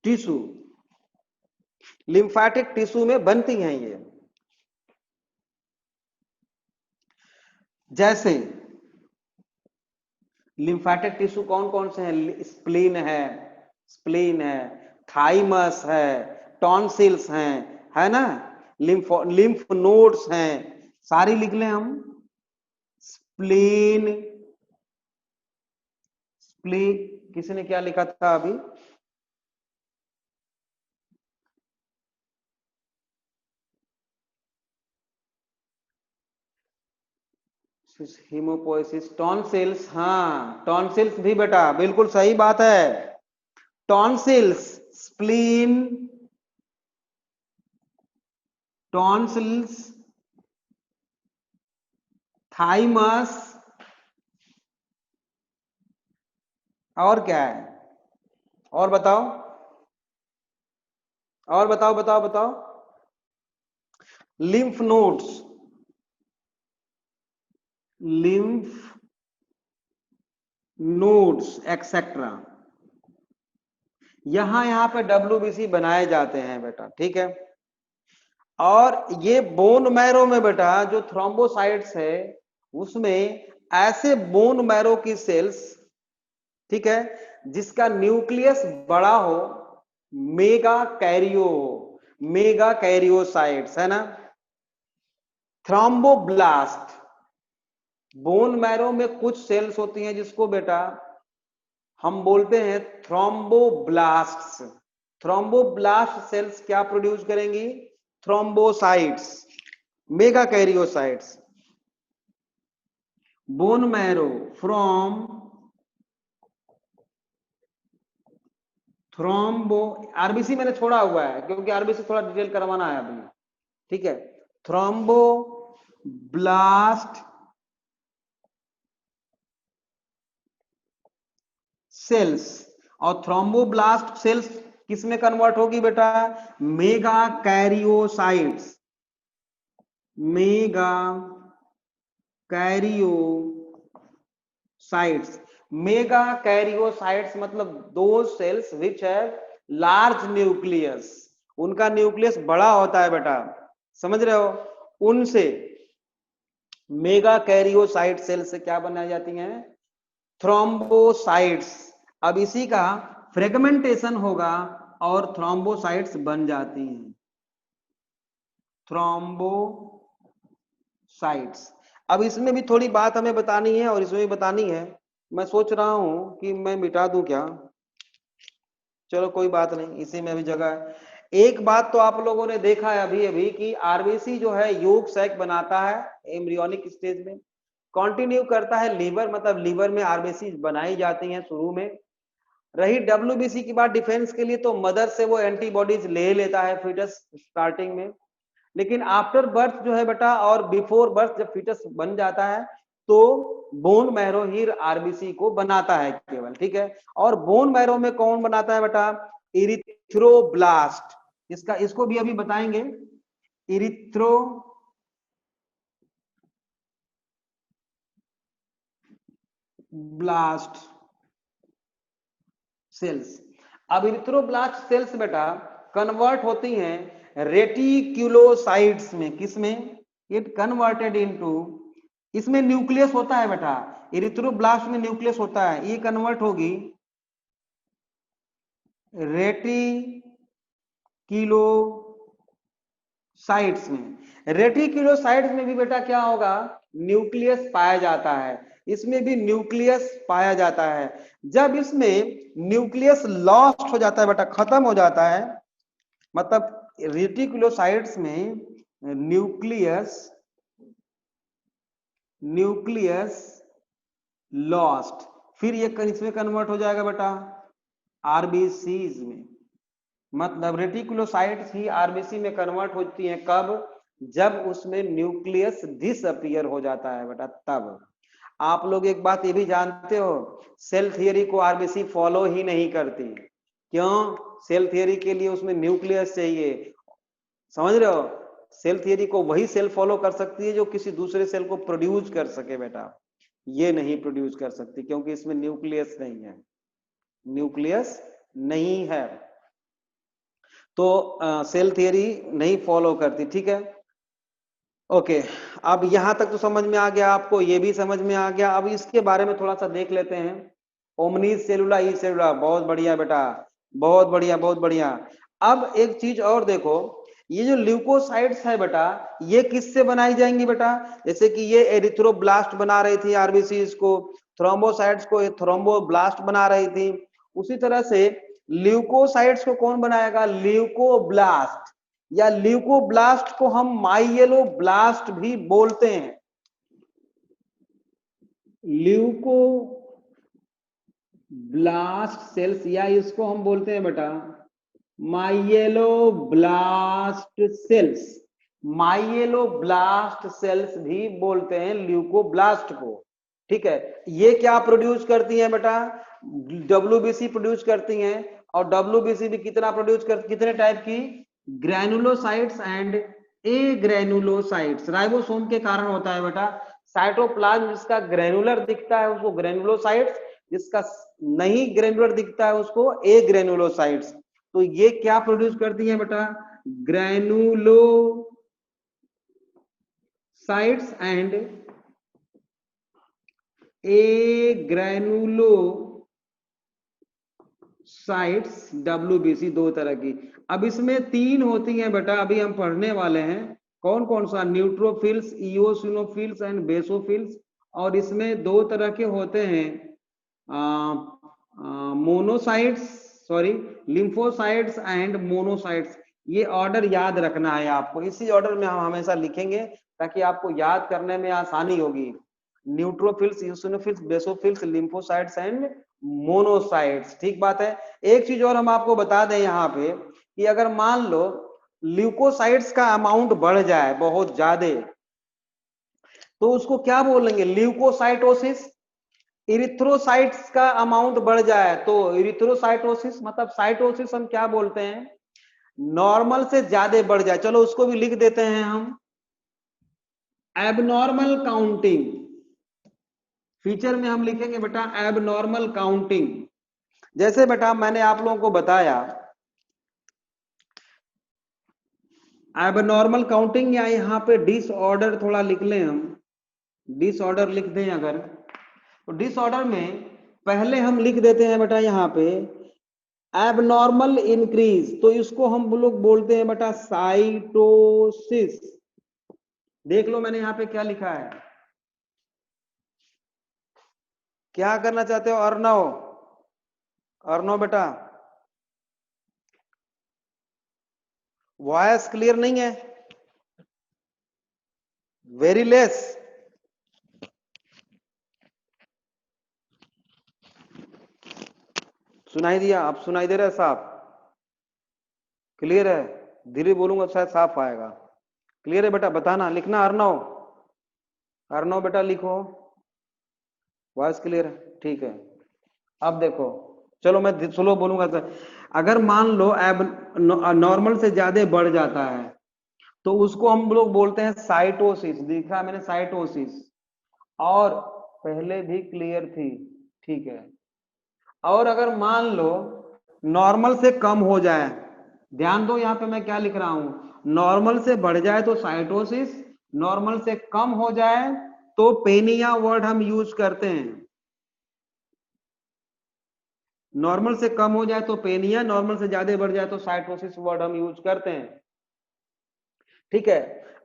tissue, lymphatic tissue में बनती हैं ये। जैसे लिम्फेटिक टिश्यू कौन कौन से हैं, स्प्लीन है, स्प्लीन है, थाइमस है, टॉन्सिल्स हैं, है ना, लिम्फ नोड्स हैं, सारी लिख लें हम, स्प्लीन, स्प्लीन, किसी ने क्या लिखा था अभी, हीमोपोइसिस, टॉन्सिल्स, हाँ टॉन्सिल्स भी बेटा बिल्कुल सही बात है, टॉन्सिल्स, स्प्लीन, टॉन्सिल्स, थाइमस, और क्या है, और बताओ, और बताओ बताओ बताओ, lymph nodes, lymph nodes etcetera, यहां पे WBC बनाए जाते हैं बेटा, ठीक है। और ये बोन मैरो में बेटा जो थ्रोम्बोसाइट्स है, उसमें ऐसे बोन मैरो की सेल्स, ठीक है, जिसका न्यूक्लियस बड़ा हो, मेगा कैरियो, मेगा कैरियोसाइट्स, है ना, थ्रोम्बोब्लास्ट, बोन मैरो में कुछ सेल्स होती हैं जिसको बेटा हम बोलते हैं थ्रोम्बोब्लास्ट्स। थ्रोम्बोब्लास्ट सेल्स क्या प्रोड्यूस करेंगी? Thrombocytes, mega karyocytes. Bone marrow from thrombo, RBC मैंने छोड़ा हुआ है क्योंकि आरबीसी थोड़ा डिटेल करवाना है अभी, ठीक है। थ्रोम्बोब्लास्ट सेल्स, और थ्रोम्बोब्लास्ट सेल्स किस में कन्वर्ट होगी बेटा? Mega karyocytes, mega karyocytes. Mega karyocytes मतलब दो cells which have large nucleus, उनका न्यूक्लियस बड़ा होता है बेटा, समझ रहे हो? उनसे मेगा कैरियोसाइट सेल से क्या बनाई जाती हैं? थ्रोम्बोसाइट्स। अब इसी का फ्रेगमेंटेशन होगा और थ्रोम्बोसाइट्स बन जाती हैं, थ्रोम्बोसाइट्स। अब इसमें भी थोड़ी बात हमें बतानी है और इसमें भी बतानी है। मैं सोच रहा हूं कि मैं मिटा दूं क्या? चलो कोई बात नहीं, इसी में भी जगह है। एक बात तो आप लोगों ने देखा है अभी अभी कि आरबीसी जो है योग सैक बनाता है एम्ब्रियोनिक स्टेज में, कंटिन्यू करता है लीवर, मतलब लीवर में आरबीसी बनाई जाती हैं शुरू में। रही डब्ल्यूबीसी की बात डिफेंस के लिए, तो मदर से वो एंटीबॉडीज ले लेता है फीटस स्टार्टिंग में, लेकिन आफ्टर बर्थ जो है बेटा और बिफोर बर्थ जब फीटस बन जाता है तो बोन मैरो ही आरबीसी को बनाता है केवल, ठीक है। और बोन मैरो में कौन बनाता है बेटा? इरिथ्रोब्लास्ट। इसका इसको भी अभी बताएंगे, इरिथ्रोब्लास्ट सेल्स। अब इरिथ्रोब्लास्ट सेल्स बेटा कन्वर्ट होती हैं रेटिक्यूलोसाइट्स में, किसमें? इट कन्वर्टेड इनटू, इसमें न्यूक्लियस होता है बेटा, इरिथ्रोब्लास्ट में न्यूक्लियस होता है, ये कन्वर्ट होगी रेटिक्यूलोसाइट्स में। रेटिक्यूलोसाइट्स में भी बेटा क्या होगा? न्यूक्लियस पाया जाता है, इसमें भी न्यूक्लियस पाया जाता है। जब इसमें न्यूक्लियस लॉस्ट हो जाता है बेटा, खत्म हो जाता है, मतलब रेटिकुलोसाइट्स में न्यूक्लियस लॉस्ट, फिर ये इसमें कन्वर्ट हो जाएगा बेटा आरबीसीज में। मतलब रेटिकुलोसाइट्स ही आरबीसी में कन्वर्ट होती हैं, कब? जब उसमें न्यूक्लियस डिसअपीयर हो जाता है बेटा, तब। आप लोग एक बात ये भी जानते हो, सेल थियरी को आरबीसी फॉलो ही नहीं करती। क्यों? सेल थियरी के लिए उसमें न्यूक्लियस चाहिए, समझ रहे हो? सेल थियरी को वही सेल फॉलो कर सकती है जो किसी दूसरे सेल को प्रोड्यूस कर सके बेटा, ये नहीं प्रोड्यूस कर सकती क्योंकि इसमें न्यूक्लियस नहीं है, न्यूक्लियस नहीं है, तो सेल थियरी नहीं फॉलो करती, ठीक है। ओके, अब यहां तक तो समझ में आ गया आपको, ये भी समझ में आ गया। अब इसके बारे में थोड़ा सा देख लेते हैं। ओमनीस सेलुला ई सेलुला, बहुत बढ़िया बेटा, बहुत बढ़िया बहुत बढ़िया। अब एक चीज और देखो, ये जो ल्यूकोसाइट्स है बेटा, ये किससे बनाई जाएंगी बेटा? जैसे कि ये एरिथ्रोब्लास्ट बना रही थी आरबीसी, इसको थ्रोम्बोसाइट्स को थ्रोम्बोब्लास्ट बना रही थी, उसी तरह से ल्यूकोसाइट्स को कौन बनाएगा? ल्यूकोब्लास्ट, या ल्यूकोब्लास्ट को हम माइयेलोब्लास्ट भी बोलते हैं। ल्यूकोब्लास्ट सेल्स, या इसको हम बोलते हैं बेटा माइयेलोब्लास्ट सेल्स, माइयेलोब्लास्ट सेल्स भी बोलते हैं ल्यूकोब्लास्ट को, ठीक है। ये क्या प्रोड्यूस करती हैं बेटा? डब्ल्यूबीसी प्रोड्यूस करती हैं, और डब्ल्यूबीसी भी कितना प्रोड्यूस कर, कितने टाइप की? Granulocytes and A granulocytes, ribosome के कारण होता है बेटा। साइटोप्लाज्म जिसका ग्रैनुलर दिखता है उसको ग्रैनुलोसाइट्स, जिसका नहीं ग्रैनुलर दिखता है उसको ए ग्रैनुलोसाइट्स। तो ये क्या प्रोड्यूस करती है बेटा? Granulocytes and A granulocytes, WBC दो तरह की। अब इसमें तीन होती हैं बेटा, अभी हम पढ़ने वाले हैं। कौन कौन सा? न्यूट्रोफिल्स, इओसिनोफिल्स एंड बेसोफिल्स, और इसमें दो तरह के होते हैं, monocytes, sorry, lymphocytes and monocytes. ये ऑर्डर याद रखना है आपको, इसी ऑर्डर में हम हमेशा लिखेंगे ताकि आपको याद करने में आसानी होगी। Neutrophils, eosinophils, basophils, lymphocytes and monocytes. ठीक बात है। एक चीज और हम आपको बता दें यहाँ पे कि अगर मान लो ल्यूकोसाइट्स का अमाउंट बढ़ जाए बहुत ज्यादा, तो उसको क्या बोलेंगे? ल्यूकोसाइटोसिस। इरिथ्रोसाइट्स का अमाउंट बढ़ जाए तो इरिथ्रोसाइटोसिस। मतलब साइटोसिस हम क्या बोलते हैं? नॉर्मल से ज्यादा बढ़ जाए। चलो उसको भी लिख देते हैं हम, एबनॉर्मल काउंटिंग। फीचर में हम लिखेंगे बेटा एबनॉर्मल काउंटिंग। जैसे बेटा मैंने आप लोगों को बताया एबनॉर्मल काउंटिंग, या यहाँ पे डिसऑर्डर थोड़ा लिख लें हम, डिसऑर्डर लिख दें अगर, तो डिसऑर्डर में पहले हम लिख देते हैं बेटा यहाँ पे एबनॉर्मल इंक्रीज, तो इसको हम लोग बोलते हैं बेटा साइटोसिस। देख लो मैंने यहाँ पे क्या लिखा है, क्या करना चाहते हो अर्णव? अर्णव बेटा, वॉइस क्लियर नहीं है, वेरी लेस। सुनाई दिया? आप सुनाई दे रहा है साफ? क्लियर है? धीरे बोलूंगा शायद साफ आएगा। क्लियर है बेटा? बताना, लिखना अर्णव। अर्णव बेटा लिखो, वॉइस क्लियर है? ठीक है। अब देखो, चलो मैं स्लो बोलूंगा तो, अगर मान लो एब नॉर्मल से ज्यादा बढ़ जाता है तो उसको हम लोग बोलते हैं साइटोसिस। देखा मैंने साइटोसिस, और पहले भी क्लियर थी, ठीक है। और अगर मान लो नॉर्मल से कम हो जाए, ध्यान दो यहां पे मैं क्या लिख रहा हूं, नॉर्मल से बढ़ जाए तो साइटोसिस, नॉर्मल से कम हो जाए तो पेनिया वर्ड हम यूज करते हैं। नॉर्मल से कम हो जाए तो पेनिया, नॉर्मल से ज्यादा बढ़ जाए तो साइटोसिस वर्ड हम यूज करते हैं। ठीक है।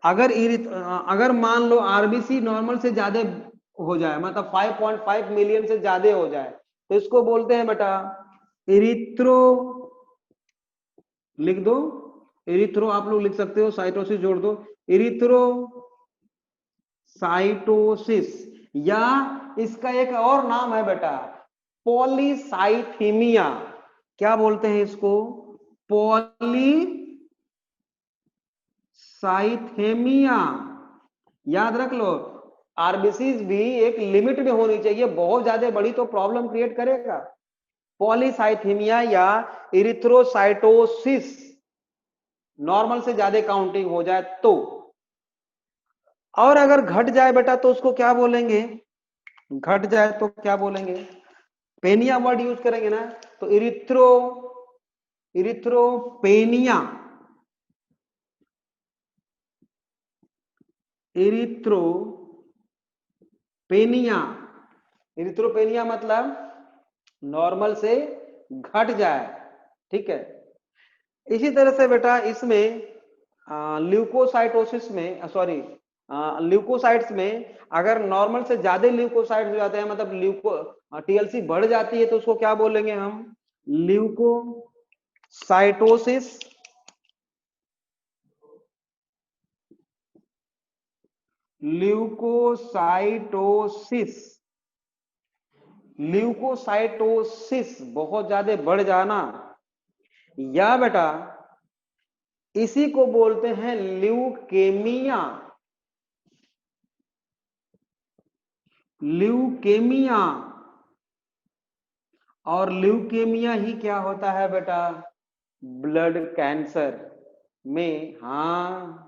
अगर मान लो आरबीसी नॉर्मल से ज्यादा हो जाए, मतलब 5.5 मिलियन से ज्यादा हो जाए, तो इसको बोलते हैं बेटा इरिथ्रो, लिख दो इरिथ्रो, आप लोग लिख सकते हो, साइटोसिस जोड़ दो, इरिथ्रो साइटोसिस। या इसका एक और नाम है बेटा पॉलीसाइथीमिया। क्या बोलते हैं इसको? पॉलीसाइथेमिया। याद रख लो, आरबीसीज भी एक लिमिट में होनी चाहिए, बहुत ज्यादा बड़ी तो प्रॉब्लम क्रिएट करेगा। पॉलीसाइथीमिया या इरिथ्रोसाइटोसिस, नॉर्मल से ज्यादा काउंटिंग हो जाए तो। और अगर घट जाए बेटा तो उसको क्या बोलेंगे? घट जाए तो क्या बोलेंगे? पेनिया वर्ड यूज करेंगे ना, तो इरिथ्रोपेनिया, इरिथ्रोपेनिया। इरिथ्रोपेनिया मतलब नॉर्मल से घट जाए। ठीक है। इसी तरह से बेटा इसमें ल्यूकोसाइटोसिस में, सॉरी, ल्यूकोसाइट्स में अगर नॉर्मल से ज्यादा ल्यूकोसाइट्स हो जाते हैं, मतलब टीएलसी बढ़ जाती है, तो उसको क्या बोलेंगे हम? ल्यूकोसाइटोसिस। ल्यूकोसाइटोसिस, ल्यूकोसाइटोसिस बहुत ज्यादा बढ़ जाना, या बेटा इसी को बोलते हैं ल्यूकेमिया। ल्यूकेमिया। और ल्यूकेमिया ही क्या होता है बेटा? ब्लड कैंसर में, हाँ,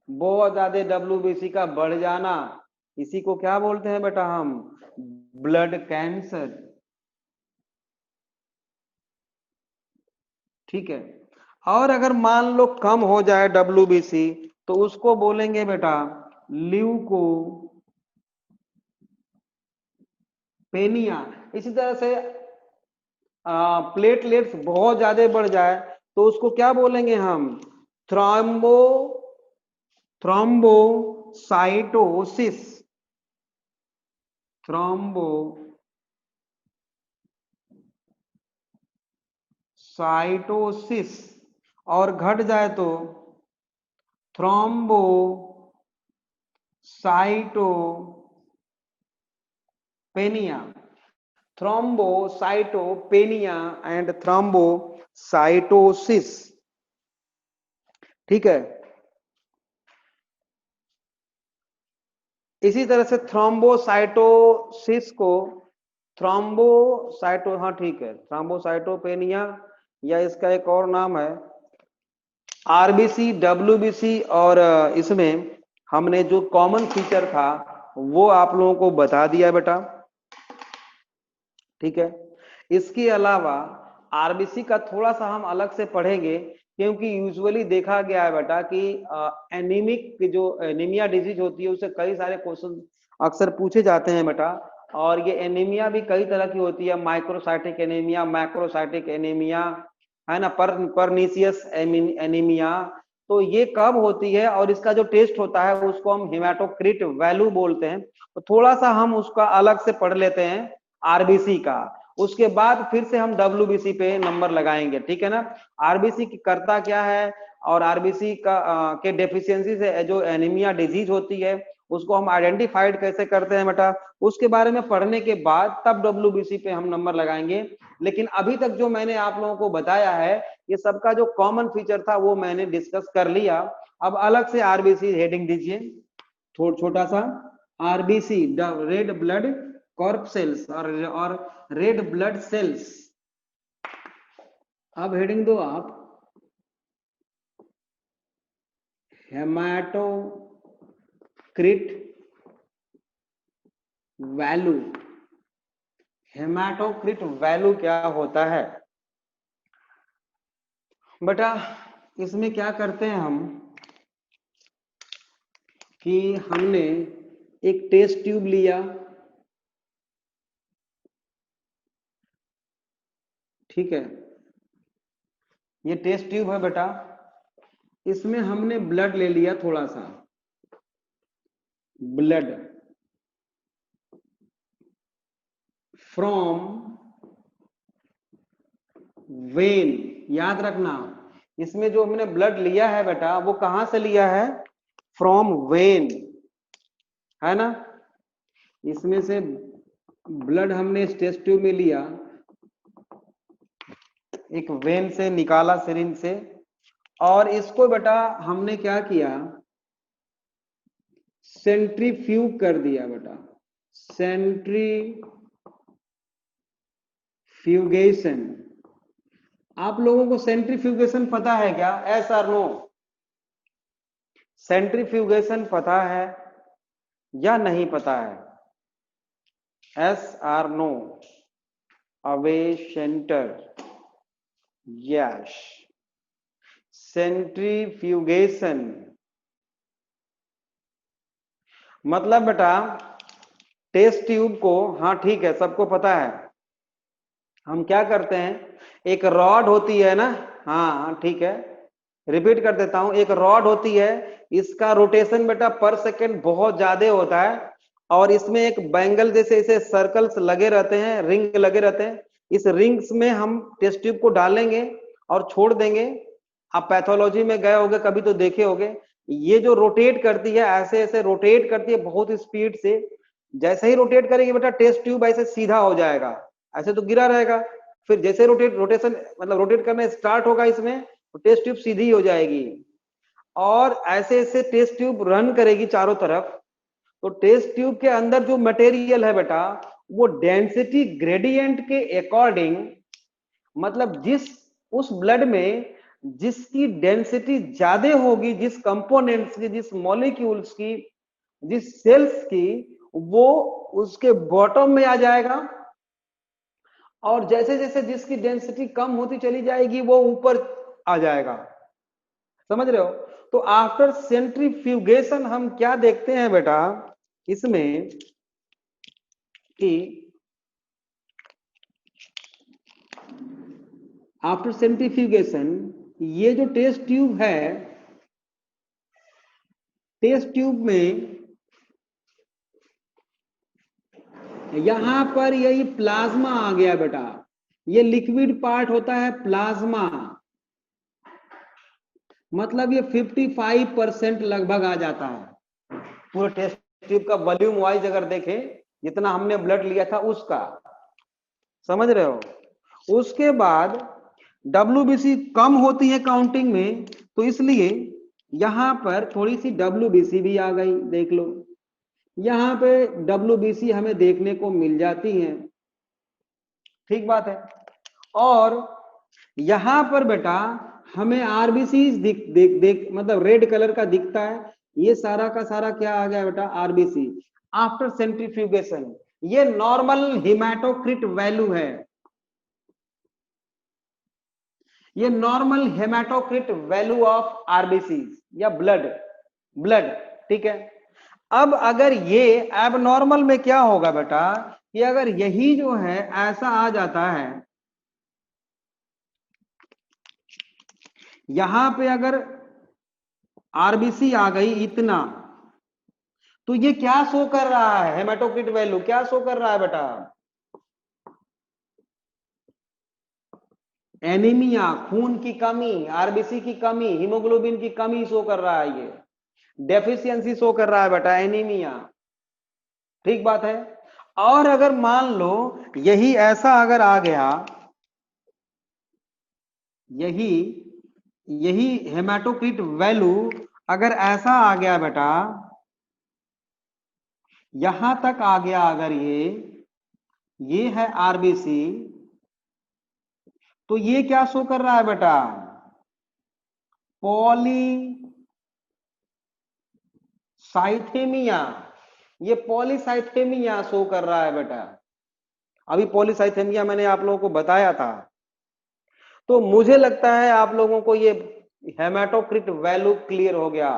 बहुत ज्यादा डब्ल्यूबीसी का बढ़ जाना, इसी को क्या बोलते हैं बेटा हम? Blood cancer. ठीक है। और अगर मान लो कम हो जाए डब्ल्यूबीसी, तो उसको बोलेंगे बेटा ल्यूकोपेनिया। इसी तरह से प्लेटलेट्स बहुत ज्यादा बढ़ जाए तो उसको क्या बोलेंगे हम? थ्रोम्बोसाइटोसिस। थ्रोम्बोसाइटोसिस, और घट जाए तो थ्रोम्बोसाइटोपेनिया, थ्रोम्बोसाइटोपेनिया एंड थ्रोम्बोसाइटोसिस। ठीक है, इसी तरह से थ्रोम्बोसाइटोसिस को हाँ ठीक है, थ्रोम्बोसाइटोपेनिया, या इसका एक और नाम है आरबीसी, डब्ल्यूबीसी। और इसमें हमने जो कॉमन फीचर था वो आप लोगों को बता दिया बेटा। ठीक है, इसके अलावा आरबीसी का थोड़ा सा हम अलग से पढ़ेंगे, क्योंकि यूजुअली देखा गया है बेटा कि एनीमिक जो एनीमिया डिजीज होती है उससे कई सारे क्वेश्चन अक्सर पूछे जाते हैं बेटा। और ये एनीमिया भी कई तरह की होती है, माइक्रोसाइटिक एनीमिया, मैक्रोसाइटिक एनीमिया, है ना, परनीसियस एनीमिया। तो ये कब होती है और इसका जो टेस्ट होता है उसको हम हेमाटोक्रिट वैल्यू बोलते हैं। तो थोड़ा सा हम उसका अलग से पढ़ लेते हैं आरबीसी का, उसके बाद फिर से हम डब्ल्यूबीसी पे नंबर लगाएंगे। ठीक है ना, आरबीसी की करता क्या है और आरबीसी का के डेफिशिएंसी से जो एनीमिया डिजीज होती है उसको हम आइडेंटिफाइड कैसे करते हैं बेटा, उसके बारे में पढ़ने के बाद तब डब्ल्यूबीसी पे हम नंबर लगाएंगे। लेकिन अभी तक जो मैंने आप लोगों को बताया है ये सबका जो कॉमन फीचर था वो मैंने डिस्कस कर लिया। अब अलग से आरबीसी हेडिंग दीजिए, छोटा सा, RBC red blood corpuscles और रेड ब्लड सेल्स। अब हेडिंग दो आप हेमाटोक्रिट वैल्यू। हेमाटोक्रिट वैल्यू क्या होता है बेटा, इसमें क्या करते हैं हम कि हमने एक टेस्ट ट्यूब लिया, ठीक है, ये टेस्ट ट्यूब है बेटा, इसमें हमने ब्लड ले लिया, थोड़ा सा ब्लड फ्रॉम वेन। याद रखना, इसमें जो हमने ब्लड लिया है बेटा वो कहां से लिया है, फ्रॉम वेन, है ना। इसमें से ब्लड हमने इस टेस्ट ट्यूब में लिया, एक वेन से निकाला सिरिंज से, और इसको बेटा हमने क्या किया, सेंट्रीफ्यूग कर दिया बेटा, सेंट्रीफ्यूगेशन। आप लोगों को सेंट्रीफ्यूगेशन पता है क्या, एस और नो? सेंट्रीफ्यूगेशन पता है या नहीं पता है, एस और नो? अवे सेंटर, यस, सेंट्रीफ्यूगेशन मतलब बेटा टेस्ट ट्यूब को, हाँ ठीक है सबको पता है, हम क्या करते हैं, एक रॉड होती है ना, हाँ ठीक है, रिपीट कर देता हूं, एक रॉड होती है, इसका रोटेशन बेटा पर सेकंड बहुत ज्यादा होता है, और इसमें एक बैंगल जैसे इसे सर्कल्स लगे रहते हैं, रिंग लगे रहते हैं, इस रिंग्स में हम टेस्ट ट्यूब को डालेंगे और छोड़ देंगे। आप पैथोलॉजी में गए होगे कभी तो देखे होगे, ये जो रोटेट करती है ऐसे ऐसे रोटेट करती है बहुत स्पीड से, जैसे ही रोटेट करेगी बेटा टेस्ट ट्यूब ऐसे सीधा हो जाएगा, ऐसे तो गिरा रहेगा, फिर जैसे रोटेशन मतलब रोटेट करना स्टार्ट होगा इसमें तो टेस्ट ट्यूब सीधी हो जाएगी, और ऐसे ऐसे टेस्ट ट्यूब रन करेगी चारों तरफ। तो टेस्ट ट्यूब के अंदर जो मटेरियल है बेटा वो डेंसिटी ग्रेडियंट के अकॉर्डिंग, मतलब जिस उस ब्लड में जिसकी डेंसिटी ज्यादा होगी, जिस कंपोनेंट्स की, जिस मॉलिक्यूल्स की, जिस सेल्स की, वो उसके बॉटम में आ जाएगा, और जैसे जैसे जिसकी डेंसिटी कम होती चली जाएगी वो ऊपर आ जाएगा। समझ रहे हो? तो आफ्टर सेंट्रीफ्यूगेशन हम क्या देखते हैं बेटा इसमें कि आफ्टर सेंट्रीफ्यूगेशन ये जो टेस्ट ट्यूब है, टेस्ट ट्यूब में यहां पर यही प्लाज्मा आ गया बेटा, ये लिक्विड पार्ट होता है प्लाज्मा, मतलब ये 55% लगभग आ जाता है पूरे टेस्ट ट्यूब का वॉल्यूम वाइज अगर देखें, जितना हमने ब्लड लिया था उसका, समझ रहे हो। उसके बाद WBC कम होती है काउंटिंग में, तो इसलिए यहां पर थोड़ी सी WBC भी आ गई, देख लो यहां पे WBC हमें देखने को मिल जाती है, ठीक बात है। और यहां पर बेटा हमें RBC देख मतलब रेड कलर का दिखता है, ये सारा का सारा क्या आ गया बेटा, RBC आफ्टर सेंट्रीफ्यूगेशन, ये नॉर्मल हेमाटोक्रिट वैल्यू है, ये normal haematocrit value of RBC या ब्लड, ठीक है। अब अगर ये एबनॉर्मल में क्या होगा बेटा, कि अगर यही जो है ऐसा आ जाता है, यहां पे अगर RBC आ गई इतना, तो ये क्या शो कर रहा है, हेमाटोक्रिट वैल्यू क्या शो कर रहा है बेटा, एनीमिया, खून की कमी, RBC की कमी, हीमोग्लोबिन की कमी शो कर रहा है, ये डेफिशिएंसी शो कर रहा है बेटा, एनीमिया, ठीक बात है। और अगर मान लो यही ऐसा अगर आ गया, यही हेमाटोक्रिट वैल्यू अगर ऐसा आ गया बेटा, यहां तक आ गया अगर ये है RBC, तो ये क्या शो कर रहा है बेटा, पॉलीसाइथेमिया, ये पॉलीसाइथेमिया शो कर रहा है बेटा। अभी पॉलीसाइथेमिया मैंने आप लोगों को बताया था। तो मुझे लगता है आप लोगों को ये हेमाटोक्रिट वैल्यू क्लियर हो गया।